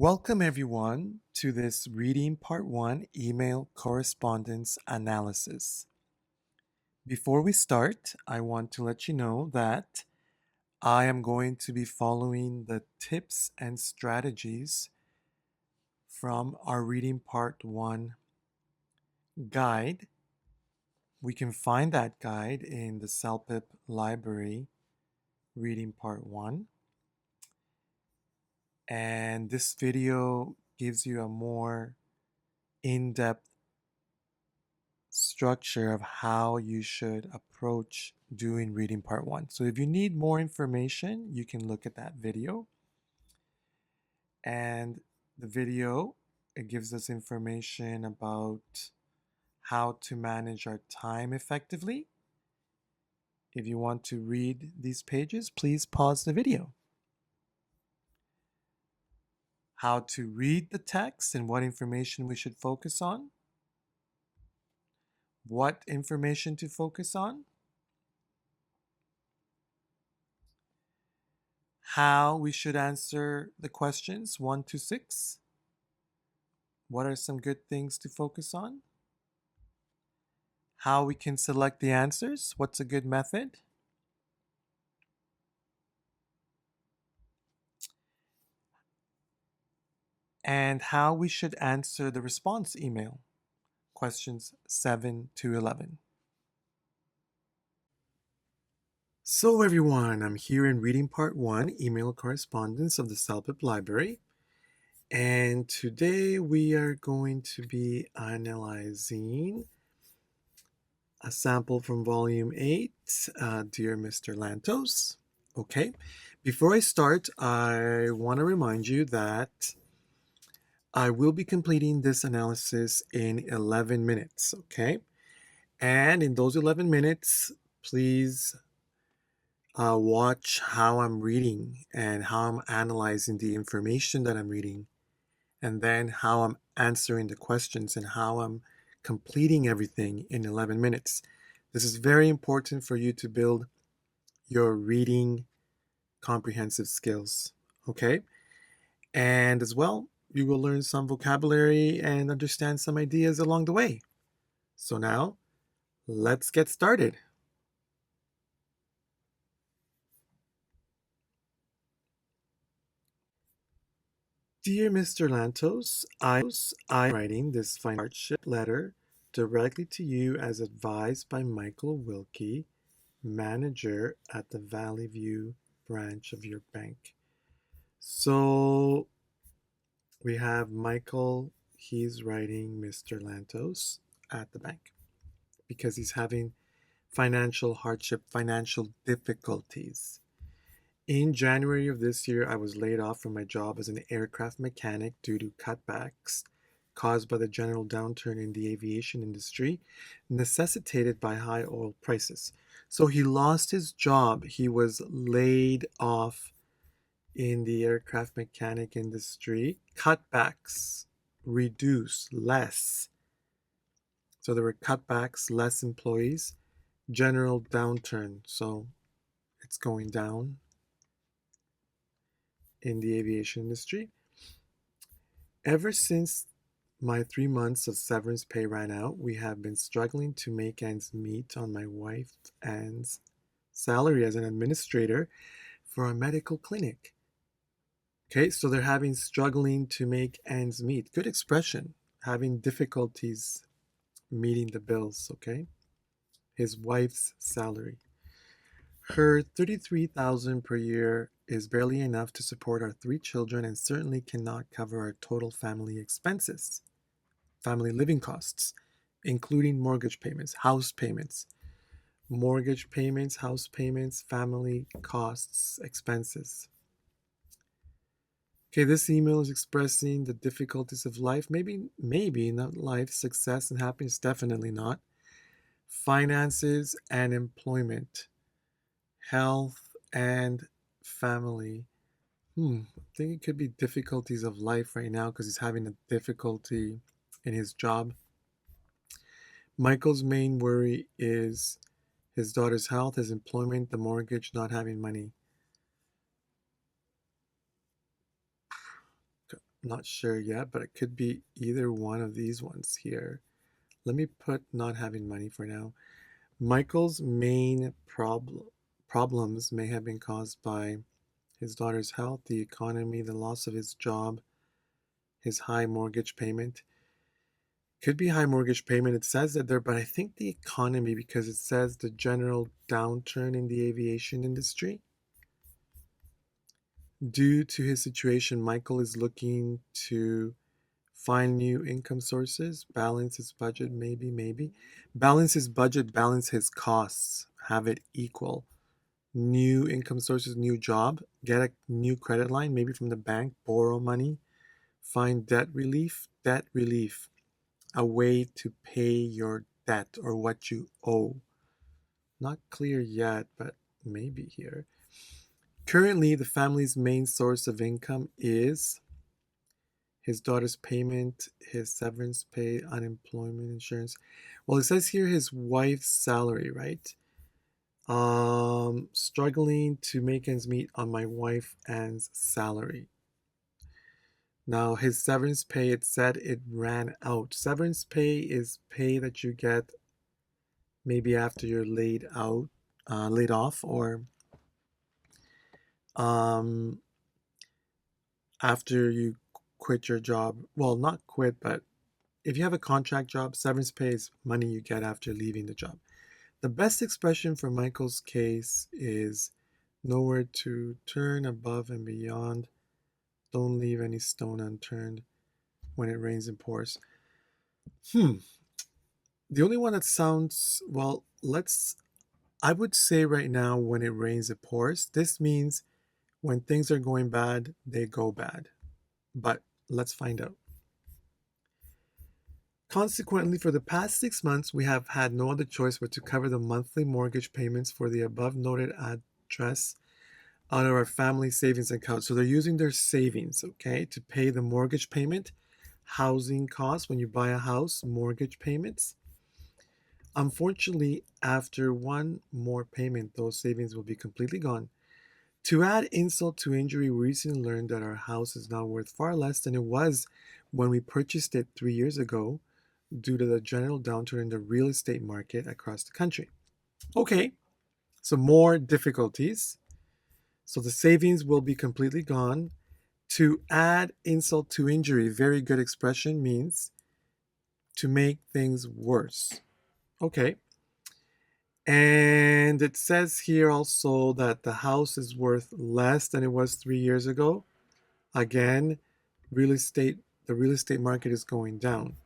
Welcome everyone to this reading part 1 email correspondence analysis. Before we start, I want to let you know that I am going to be following the tips and strategies from our reading part 1 guide. We can find that guide in the CELPIP library reading part 1. And this video gives you a more in-depth structure of how you should approach doing reading part 1. So if you need more information, you can look at that video. And the video, it gives us information about how to manage our time effectively. If you want to read these pages, please pause the video. How to read the text and what information we should focus on. What information to focus on. How we should answer the questions 1 to 6. What are some good things to focus on? How we can select the answers. What's a good method? And how we should answer the response email, questions 7 to 11. So everyone, I'm here in reading part 1, email correspondence of the CELPIP library. And today we are going to be analyzing a sample from volume 8, Dear Mr. Lantos. Okay, before I start, I want to remind you that I will be completing this analysis in 11 minutes, okay? And in those 11 minutes, please watch how I'm reading and how I'm analyzing the information that I'm reading, and then how I'm answering the questions and how I'm completing everything in 11 minutes. This is very important for you to build your reading comprehensive skills, okay? And as well, you will learn some vocabulary and understand some ideas along the way. So now, let's get started. Dear Mr. Lantos, I am writing this financial hardship letter directly to you as advised by Michael Wilkie, manager at the Valley View branch of your bank. So we have Michael, he's writing Mr. Lantos at the bank because he's having financial hardship, financial difficulties. In January of this year, I was laid off from my job as an aircraft mechanic due to cutbacks caused by the general downturn in the aviation industry, necessitated by high oil prices. So he lost his job. He was laid off in the aircraft mechanic industry. Cutbacks, reduce, less. So there were cutbacks, less employees, general downturn. So it's going down in the aviation industry. Ever since my 3 months of severance pay ran out, we have been struggling to make ends meet on my wife Anne's salary as an administrator for a medical clinic. Okay, so they're having struggling to make ends meet. Good expression. Having difficulties meeting the bills, okay? His wife's salary. Her $33,000 per year is barely enough to support our 3 children and certainly cannot cover our total family expenses, family living costs, including mortgage payments, house payments, house payments, family costs, expenses. Okay, this email is expressing the difficulties of life. Maybe not life, success and happiness, definitely not. Finances and employment, health and family. I think it could be difficulties of life right now because he's having a difficulty in his job. Michael's main worry is his daughter's health, his employment, the mortgage, not having money. Not sure yet, but it could be either one of these ones here. Let me put not having money for now. Michael's main problems may have been caused by his daughter's health, the economy, the loss of his job, his high mortgage payment. Could be high mortgage payment. It says that there, but I think the economy, because it says the general downturn in the aviation industry. Due to his situation, Michael is looking to find new income sources, balance his budget, maybe. Balance his budget, balance his costs, have it equal. New income sources, new job, get a new credit line, maybe from the bank, borrow money, find debt relief, a way to pay your debt or what you owe. Not clear yet, but maybe here. Currently, the family's main source of income is his daughter's payment, his severance pay, unemployment insurance. Well, it says here his wife's salary, right? Struggling to make ends meet on my wife and's salary. Now, his severance pay, it said it ran out. Severance pay is pay that you get maybe after you're laid off, or um, after you quit your job. Well, not quit, but if you have a contract job, severance pay is money you get after leaving the job. The best expression for Michael's case is nowhere to turn above and beyond. Don't leave any stone unturned when it rains and pours. The only one that sounds, well, I would say right now, when it rains, it pours. This means when things are going bad, they go bad. But let's find out. Consequently, for the past 6 months, we have had no other choice but to cover the monthly mortgage payments for the above noted address out of our family savings account. So they're using their savings, okay, to pay the mortgage payment, housing costs when you buy a house, mortgage payments. Unfortunately, after one more payment, those savings will be completely gone. To add insult to injury, we recently learned that our house is now worth far less than it was when we purchased it 3 years ago due to the general downturn in the real estate market across the country. Okay, so more difficulties. So the savings will be completely gone. To add insult to injury, very good expression, means to make things worse. Okay. And it says here also that the house is worth less than it was 3 years ago. Again, the real estate market is going down.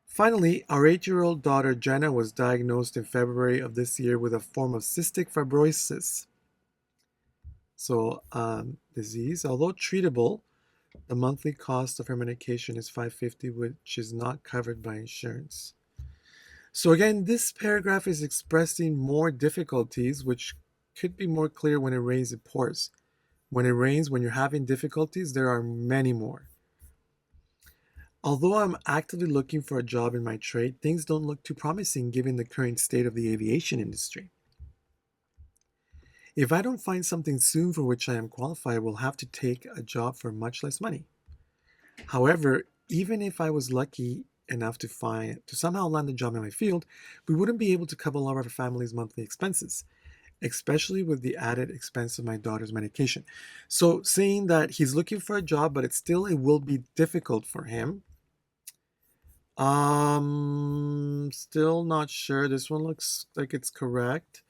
Finally, our 8-year-old daughter Jenna was diagnosed in February of this year with a form of cystic fibrosis. So, disease, although treatable, the monthly cost of her medication is $550, which is not covered by insurance. So again, this paragraph is expressing more difficulties, which could be more clear when it rains, it pours. When it rains, when you're having difficulties, there are many more. Although I'm actively looking for a job in my trade, things don't look too promising given the current state of the aviation industry. If I don't find something soon for which I am qualified, I will have to take a job for much less money. However, even if I was lucky enough to somehow land a job in my field, we wouldn't be able to cover all of our family's monthly expenses, especially with the added expense of my daughter's medication. So saying that he's looking for a job, but it will be difficult for him. Still not sure. This one looks like it's correct.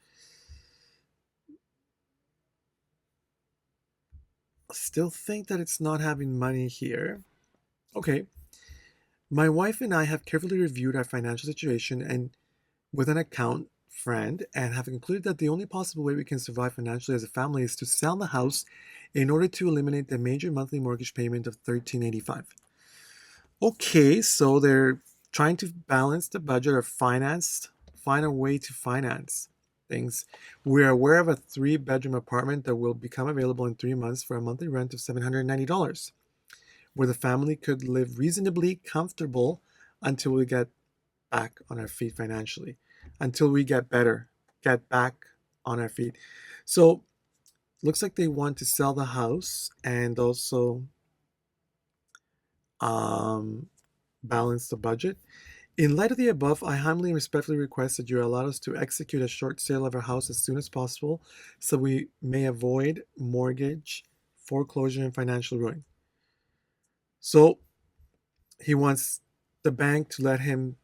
Still think that it's not having money here. Okay. My wife and I have carefully reviewed our financial situation and with an account friend and have concluded that the only possible way we can survive financially as a family is to sell the house in order to eliminate the major monthly mortgage payment of $1,385. Okay, so they're trying to balance the budget or find a way to finance things. We're aware of a 3-bedroom apartment that will become available in 3 months for a monthly rent of $790, where the family could live reasonably comfortable until we get back on our feet financially, until we get back on our feet. So looks like they want to sell the house and also balance the budget. In light of the above, I humbly and respectfully request that you allow us to execute a short sale of our house as soon as possible so we may avoid mortgage, foreclosure, and financial ruin. So he wants the bank to let him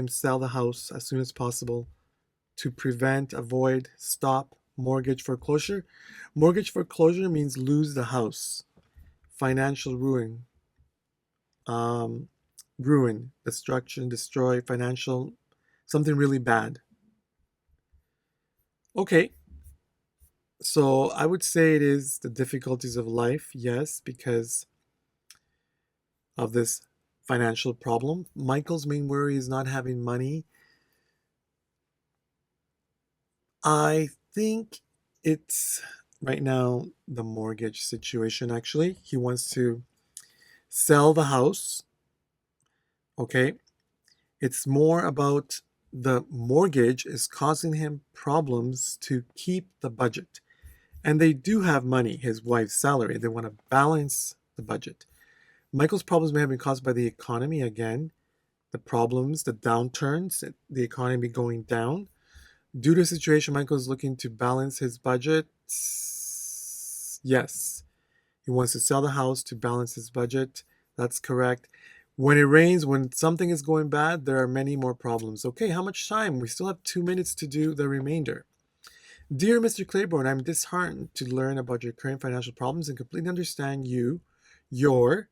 sell the house as soon as possible to prevent, avoid, stop mortgage foreclosure. Mortgage foreclosure means lose the house, financial ruin, um, ruin, destruction, destroy, financial, something really bad. Okay, so I would say it is the difficulties of life, yes, because of this financial problem. Michael's main worry is not having money. I think it's right now the mortgage situation, actually. He wants to sell the house. Okay. It's more about the mortgage is causing him problems to keep the budget. And they do have money, his wife's salary. They want to balance the budget. Michael's problems may have been caused by the economy again, the problems, the downturns, the economy going down. Due to the situation, Michael is looking to balance his budget. Yes, he wants to sell the house to balance his budget. That's correct. When it rains, when something is going bad, there are many more problems. Okay, how much time? We still have 2 minutes to do the remainder. Dear Mr. Claiborne, I'm disheartened to learn about your current financial problems and completely understand your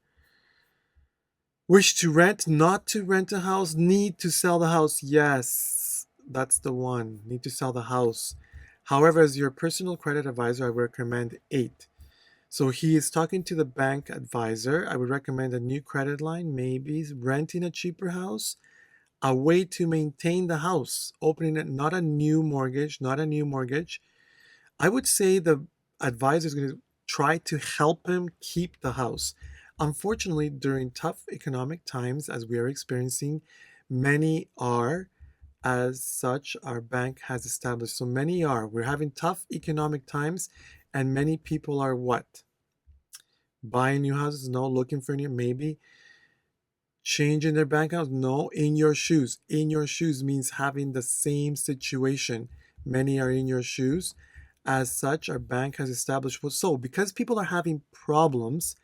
wish to rent, not to rent a house, need to sell the house. Yes, that's the one. Need to sell the house. However, as your personal credit advisor, I would recommend 8. So he is talking to the bank advisor. I would recommend a new credit line, maybe renting a cheaper house, a way to maintain the house, opening it, not a new mortgage, not a new mortgage. I would say the advisor is going to try to help him keep the house. Unfortunately, during tough economic times, as we are experiencing, many are, as such, our bank has established. So many are. We're having tough economic times, and many people are what? Buying new houses? No. Looking for new? Maybe. Changing their bank accounts? No. In your shoes. In your shoes means having the same situation. Many are in your shoes. As such, our bank has established. So, because people are having problems,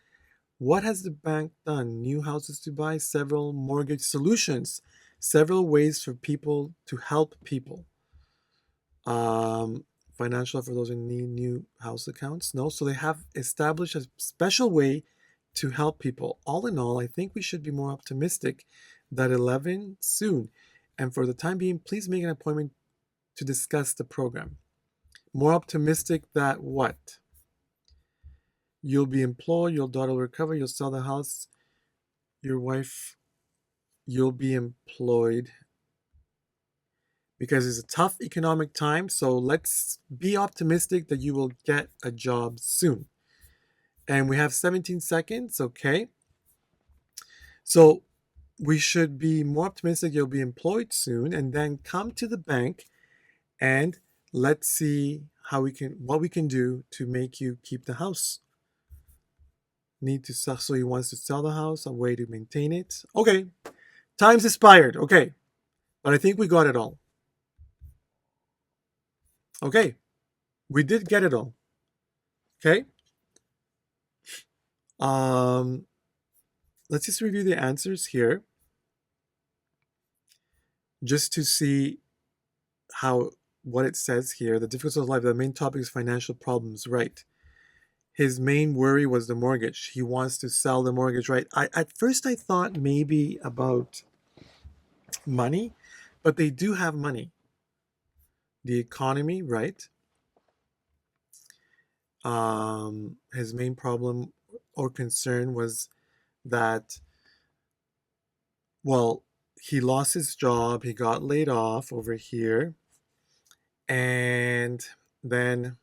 what has the bank done? New houses to buy, several mortgage solutions, several ways for people to help people. Um, Financial for those who need new house accounts. No, so they have established a special way to help people. All in all, I think we should be more optimistic that 11 soon. And for the time being, please make an appointment to discuss the program. More optimistic that what? You'll be employed, your daughter will recover, you'll sell the house, your wife, you'll be employed because it's a tough economic time. So let's be optimistic that you will get a job soon. And we have 17 seconds, okay? So we should be more optimistic you'll be employed soon and then come to the bank and let's see what we can do to make you keep the house. Need to sell, so he wants to sell the house, a way to maintain it. Okay, time's expired. Okay, but I think we got it all. Okay, we did get it all. Okay. Um, let's just review the answers here, just to see how what it says here. The difficulties of life. The main topic is financial problems. Right. His main worry was the mortgage. He wants to sell the mortgage. Right. At first I thought maybe about money, but they do have money. The economy, right? His main problem or concern was that, well, he lost his job, he got laid off over here, and then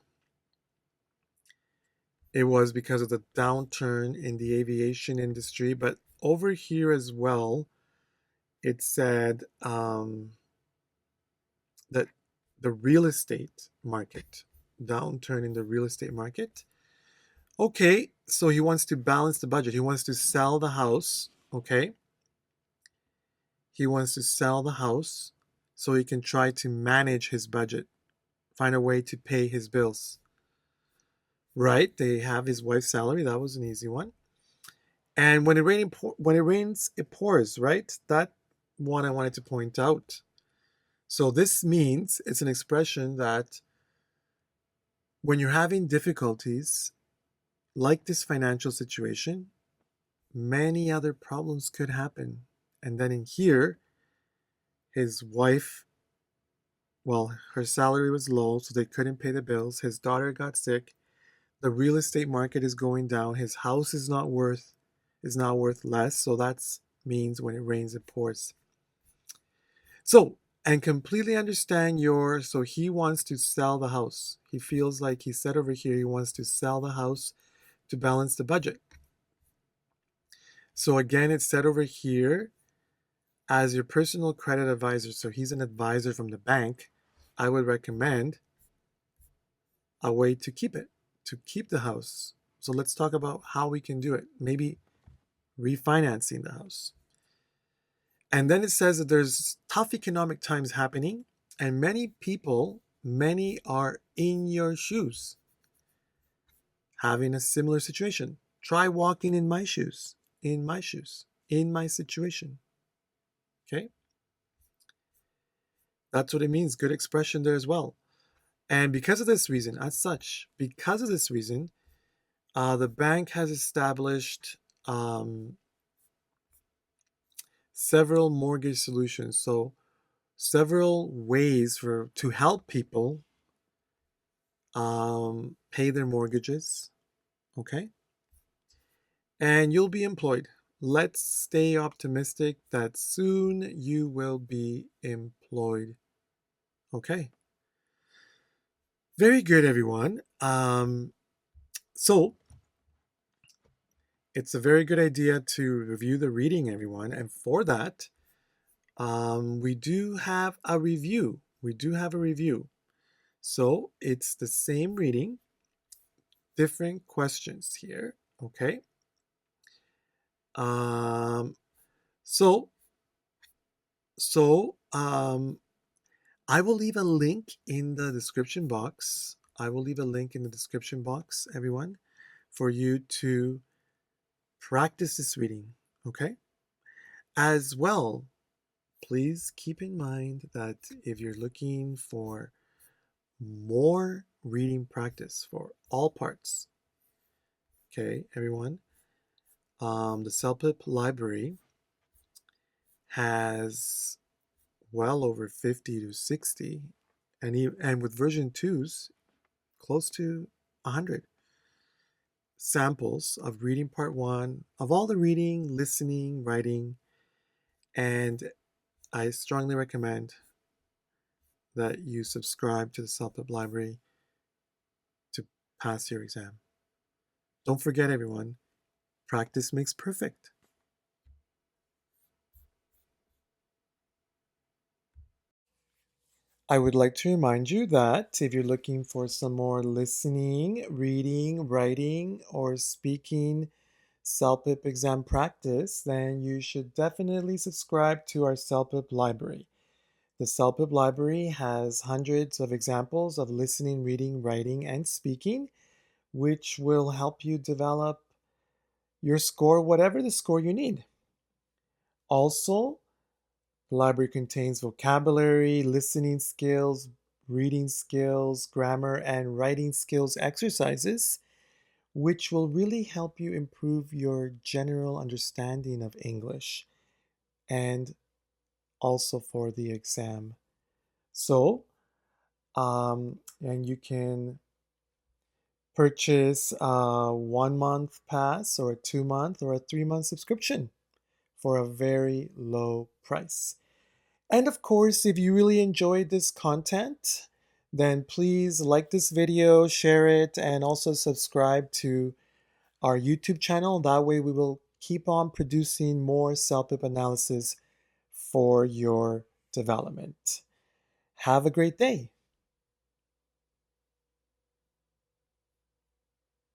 it was because of the downturn in the aviation industry. But over here as well, it said that the real estate market, downturn in the real estate market. Okay, so he wants to balance the budget. He wants to sell the house. Okay. He wants to sell the house so he can try to manage his budget, find a way to pay his bills. Right? They have his wife's salary. That was an easy one. And when it rains, it pours. Right? That one I wanted to point out. So this means it's an expression that when you're having difficulties like this financial situation, many other problems could happen. And then in here, his wife, well, her salary was low, so they couldn't pay the bills. His daughter got sick. The real estate market is going down. His house is now worth less. So that means when it rains, it pours. So, and completely understand so he wants to sell the house. He feels like he said over here, he wants to sell the house to balance the budget. So again, it's said over here as your personal credit advisor. So he's an advisor from the bank. I would recommend a way to keep the house. So let's talk about how we can do it. Maybe refinancing the house. And then it says that there's tough economic times happening, and many are in your shoes, having a similar situation. Try walking in my shoes, in my shoes, in my situation. Okay? That's what it means. Good expression there as well. And because of this reason, the bank has established several mortgage solutions. So several ways to help people pay their mortgages. Okay. And you'll be employed. Let's stay optimistic that soon you will be employed. Okay. Very good, everyone. So it's a very good idea to review the reading, everyone. And for that, we do have a review. So it's the same reading, different questions here. Okay. Um, so I will leave a link in the description box. Everyone, for you to practice this reading. Okay. As well, please keep in mind that if you're looking for more reading practice for all parts, okay, everyone, the CELPIP library has well over 50 to 60, and with version 2s, close to 100 samples of reading part 1, of all the reading, listening, writing, and I strongly recommend that you subscribe to the CELPIP library to pass your exam. Don't forget, everyone, practice makes perfect. I would like to remind you that if you're looking for some more listening, reading, writing, or speaking CELPIP exam practice, then you should definitely subscribe to our CELPIP library. The CELPIP library has hundreds of examples of listening, reading, writing, and speaking, which will help you develop your score, whatever the score you need. Also, the library contains vocabulary, listening skills, reading skills, grammar, and writing skills exercises, which will really help you improve your general understanding of English and also for the exam. So, and you can purchase a 1 month pass or a 2 month or a 3 month subscription for a very low price. And of course, if you really enjoyed this content, then please like this video, share it, and also subscribe to our YouTube channel. That way we will keep on producing more CELPIP analysis for your development. Have a great day.